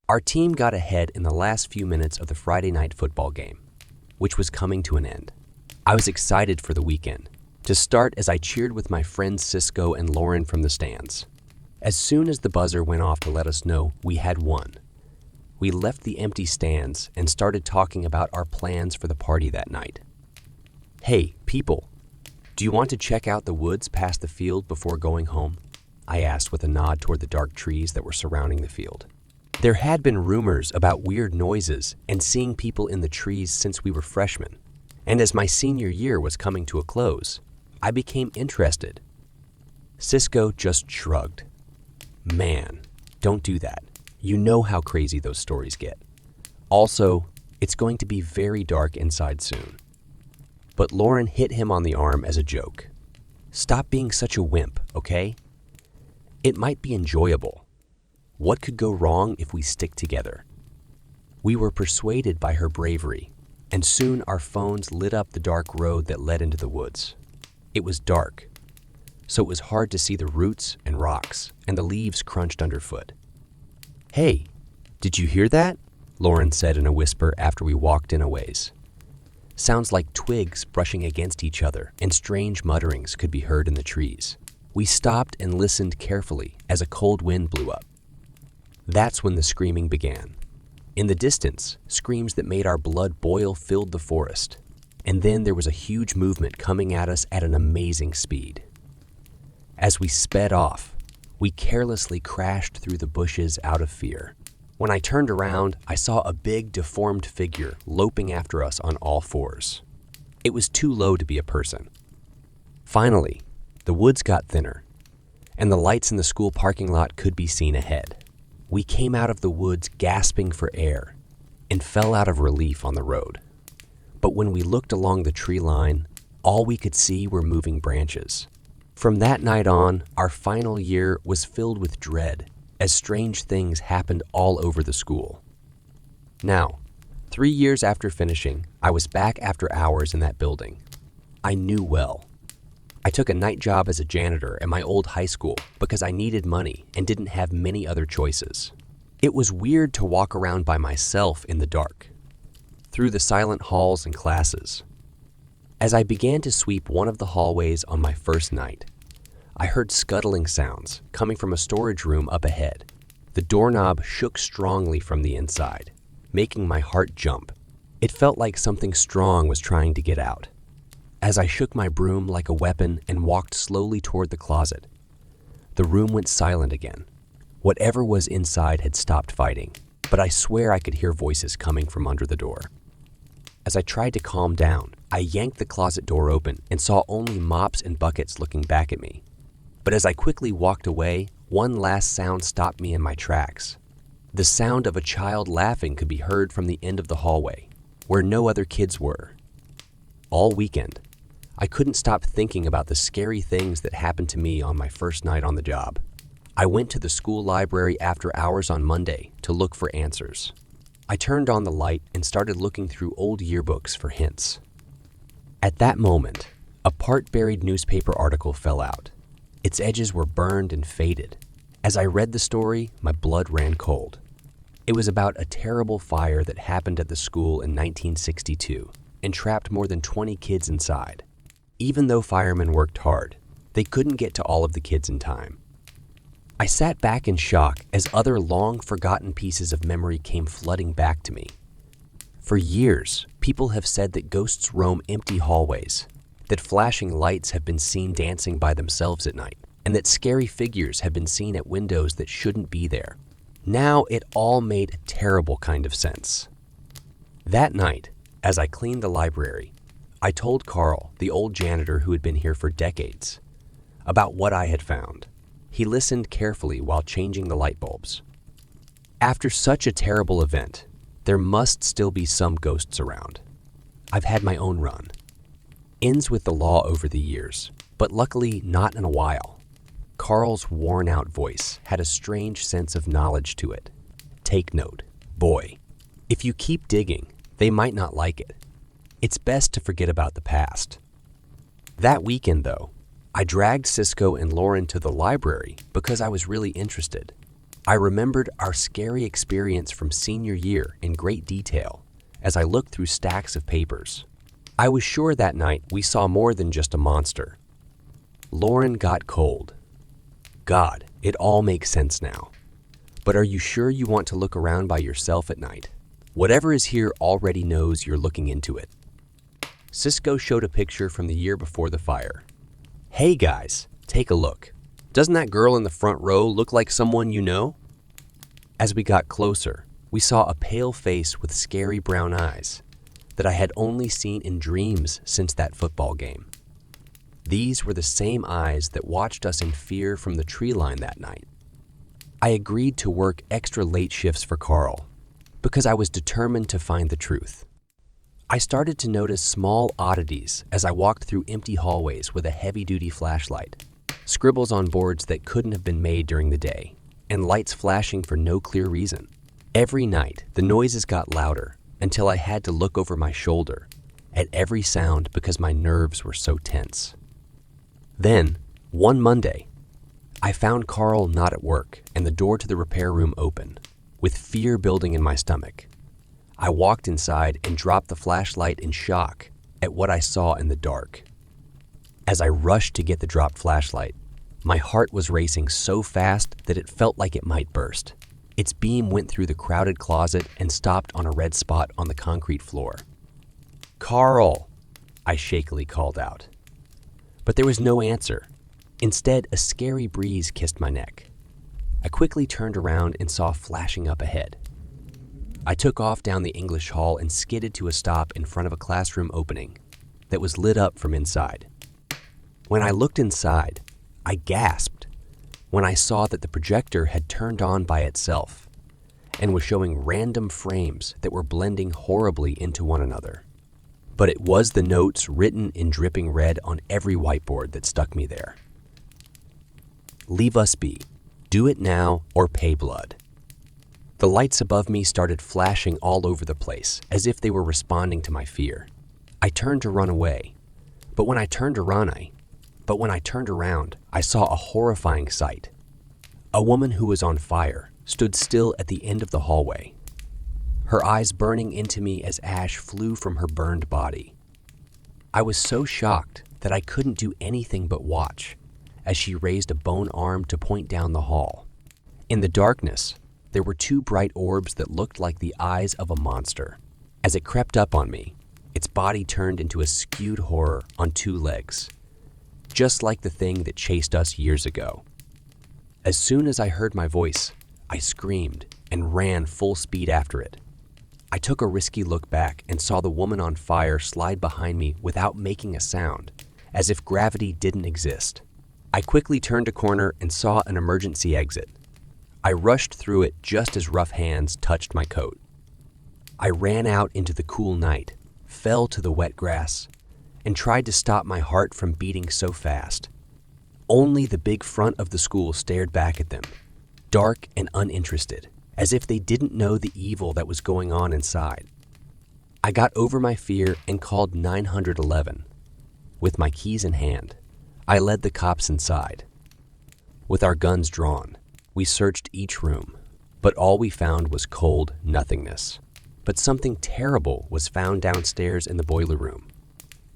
Our team got ahead in the last few minutes of the Friday night football game, which was coming to an end. I was excited for the weekend to start as I cheered with my friends Cisco and Lauren from the stands. As soon as the buzzer went off to let us know we had won, we left the empty stands and started talking about our plans for the party that night. "Hey, people, do you want to check out the woods past the field before going home?" I asked with a nod toward the dark trees that were surrounding the field. There had been rumors about weird noises and seeing people in the trees since we were freshmen, and as my senior year was coming to a close, I became interested. Cisco just shrugged. "Man, don't do that. You know how crazy those stories get. Also, it's going to be very dark inside soon." But Lauren hit him on the arm as a joke. "Stop being such a wimp, okay? It might be enjoyable. What could go wrong if we stick together?" We were persuaded by her bravery, and soon our phones lit up the dark road that led into the woods. It was dark, so it was hard to see the roots and rocks, and the leaves crunched underfoot. "Hey, did you hear that?" Lauren said in a whisper after we walked in a ways. Sounds like twigs brushing against each other and strange mutterings could be heard in the trees. We stopped and listened carefully as a cold wind blew up. That's when the screaming began. In the distance, screams that made our blood boil filled the forest. And then there was a huge movement coming at us at an amazing speed. As we sped off, we carelessly crashed through the bushes out of fear. When I turned around, I saw a big, deformed figure loping after us on all fours. It was too low to be a person. Finally, the woods got thinner, and the lights in the school parking lot could be seen ahead. We came out of the woods gasping for air and fell out of relief on the road. But when we looked along the tree line, all we could see were moving branches. From that night on, our final year was filled with dread as strange things happened all over the school. Now, 3 years after finishing, I was back after hours in that building. I knew well. I took a night job as a janitor at my old high school because I needed money and didn't have many other choices. It was weird to walk around by myself in the dark, through the silent halls and classes. As I began to sweep one of the hallways on my first night, I heard scuttling sounds coming from a storage room up ahead. The doorknob shook strongly from the inside, making my heart jump. It felt like something strong was trying to get out. As I shook my broom like a weapon and walked slowly toward the closet, the room went silent again. Whatever was inside had stopped fighting, but I swear I could hear voices coming from under the door. As I tried to calm down, I yanked the closet door open and saw only mops and buckets looking back at me. But as I quickly walked away, one last sound stopped me in my tracks. The sound of a child laughing could be heard from the end of the hallway, where no other kids were. All weekend, I couldn't stop thinking about the scary things that happened to me on my first night on the job. I went to the school library after hours on Monday to look for answers. I turned on the light and started looking through old yearbooks for hints. At that moment, a part-buried newspaper article fell out. Its edges were burned and faded. As I read the story, my blood ran cold. It was about a terrible fire that happened at the school in 1962 and trapped more than 20 kids inside. Even though firemen worked hard, they couldn't get to all of the kids in time. I sat back in shock as other long-forgotten pieces of memory came flooding back to me. For years, people have said that ghosts roam empty hallways, that flashing lights have been seen dancing by themselves at night, and that scary figures have been seen at windows that shouldn't be there. Now it all made a terrible kind of sense. That night, as I cleaned the library, I told Carl, the old janitor who had been here for decades, about what I had found. He listened carefully while changing the light bulbs. After such a terrible event, there must still be some ghosts around. I've had my own run. Ends with the law over the years, but luckily not in a while. Carl's worn-out voice had a strange sense of knowledge to it. Take note, boy. If you keep digging, they might not like it. It's best to forget about the past. That weekend, though, I dragged Cisco and Lauren to the library because I was really interested. I remembered our scary experience from senior year in great detail as I looked through stacks of papers. I was sure that night we saw more than just a monster. Lauren got cold. God, it all makes sense now. But are you sure you want to look around by yourself at night? Whatever is here already knows you're looking into it. Cisco showed a picture from the year before the fire. Hey guys, take a look. Doesn't that girl in the front row look like someone you know? As we got closer, we saw a pale face with scary brown eyes that I had only seen in dreams since that football game. These were the same eyes that watched us in fear from the tree line that night. I agreed to work extra late shifts for Carl because I was determined to find the truth. I started to notice small oddities as I walked through empty hallways with a heavy-duty flashlight, scribbles on boards that couldn't have been made during the day, and lights flashing for no clear reason. Every night, the noises got louder until I had to look over my shoulder at every sound because my nerves were so tense. Then, one Monday, I found Carl not at work and the door to the repair room open, with fear building in my stomach. I walked inside and dropped the flashlight in shock at what I saw in the dark. As I rushed to get the dropped flashlight, my heart was racing so fast that it felt like it might burst. Its beam went through the crowded closet and stopped on a red spot on the concrete floor. "Carl!" I shakily called out. But there was no answer. Instead, a scary breeze kissed my neck. I quickly turned around and saw flashing up ahead. I took off down the English hall and skidded to a stop in front of a classroom opening that was lit up from inside. When I looked inside, I gasped when I saw that the projector had turned on by itself and was showing random frames that were blending horribly into one another. But it was the notes written in dripping red on every whiteboard that stuck me there. "Leave us be. Do it now or pay blood." The lights above me started flashing all over the place, as if they were responding to my fear. I turned to run away, but when I turned around, I saw a horrifying sight. A woman who was on fire stood still at the end of the hallway, her eyes burning into me as ash flew from her burned body. I was so shocked that I couldn't do anything but watch as she raised a bone arm to point down the hall. In the darkness, there were two bright orbs that looked like the eyes of a monster. As it crept up on me, its body turned into a skewed horror on two legs, just like the thing that chased us years ago. As soon as I heard my voice, I screamed and ran full speed after it. I took a risky look back and saw the woman on fire slide behind me without making a sound, as if gravity didn't exist. I quickly turned a corner and saw an emergency exit. I rushed through it just as rough hands touched my coat. I ran out into the cool night, fell to the wet grass, and tried to stop my heart from beating so fast. Only the big front of the school stared back at them, dark and uninterested, as if they didn't know the evil that was going on inside. I got over my fear and called 911. With my keys in hand, I led the cops inside. With our guns drawn, we searched each room, but all we found was cold nothingness. But something terrible was found downstairs in the boiler room.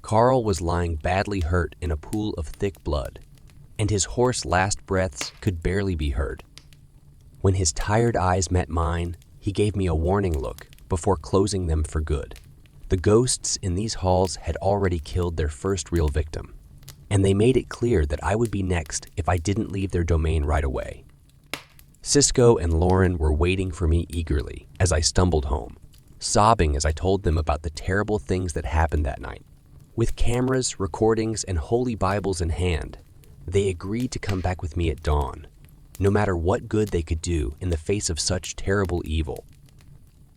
Carl was lying badly hurt in a pool of thick blood, and his hoarse last breaths could barely be heard. When his tired eyes met mine, he gave me a warning look before closing them for good. The ghosts in these halls had already killed their first real victim, and they made it clear that I would be next if I didn't leave their domain right away. Cisco and Lauren were waiting for me eagerly as I stumbled home, sobbing as I told them about the terrible things that happened that night. With cameras, recordings, and holy Bibles in hand, they agreed to come back with me at dawn, no matter what good they could do in the face of such terrible evil.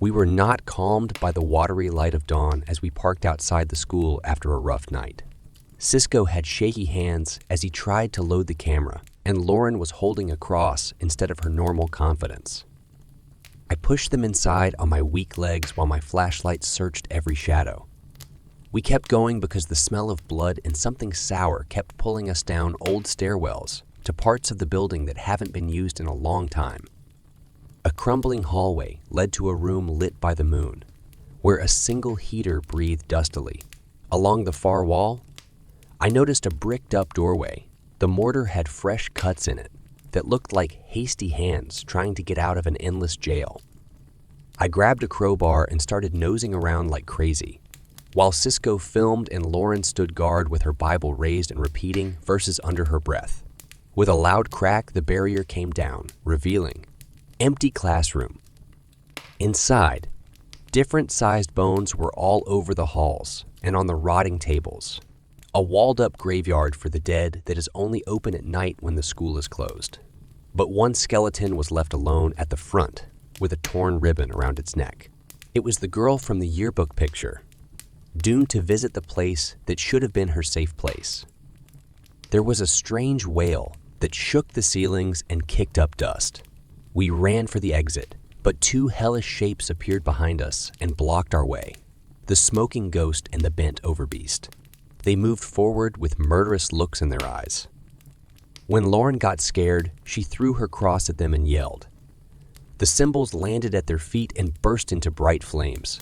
We were not calmed by the watery light of dawn as we parked outside the school after a rough night. Cisco had shaky hands as he tried to load the camera, and Lauren was holding a cross instead of her normal confidence. I pushed them inside on my weak legs while my flashlight searched every shadow. We kept going because the smell of blood and something sour kept pulling us down old stairwells to parts of the building that haven't been used in a long time. A crumbling hallway led to a room lit by the moon, where a single heater breathed dustily. Along the far wall, I noticed a bricked-up doorway. The mortar had fresh cuts in it that looked like hasty hands trying to get out of an endless jail. I grabbed a crowbar and started nosing around like crazy, while Cisco filmed and Lauren stood guard with her Bible raised and repeating verses under her breath. With a loud crack, the barrier came down, revealing empty classroom. Inside, different-sized bones were all over the halls and on the rotting tables. A walled-up graveyard for the dead that is only open at night when the school is closed. But one skeleton was left alone at the front, with a torn ribbon around its neck. It was the girl from the yearbook picture, doomed to visit the place that should have been her safe place. There was a strange wail that shook the ceilings and kicked up dust. We ran for the exit, but two hellish shapes appeared behind us and blocked our way. The smoking ghost and the bent-over beast. They moved forward with murderous looks in their eyes. When Lauren got scared, she threw her cross at them and yelled. The symbols landed at their feet and burst into bright flames,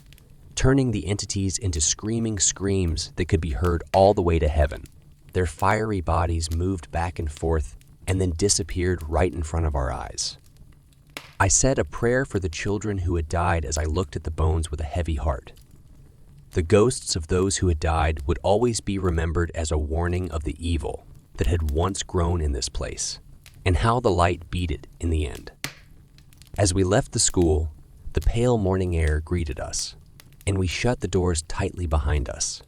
turning the entities into screaming screams that could be heard all the way to heaven. Their fiery bodies moved back and forth and then disappeared right in front of our eyes. I said a prayer for the children who had died as I looked at the bones with a heavy heart. The ghosts of those who had died would always be remembered as a warning of the evil that had once grown in this place, and how the light beat it in the end. As we left the school, the pale morning air greeted us, and we shut the doors tightly behind us.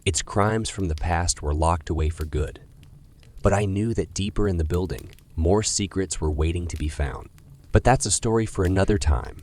Its crimes from the past were locked away for good, but I knew that deeper in the building, more secrets were waiting to be found. But that's a story for another time.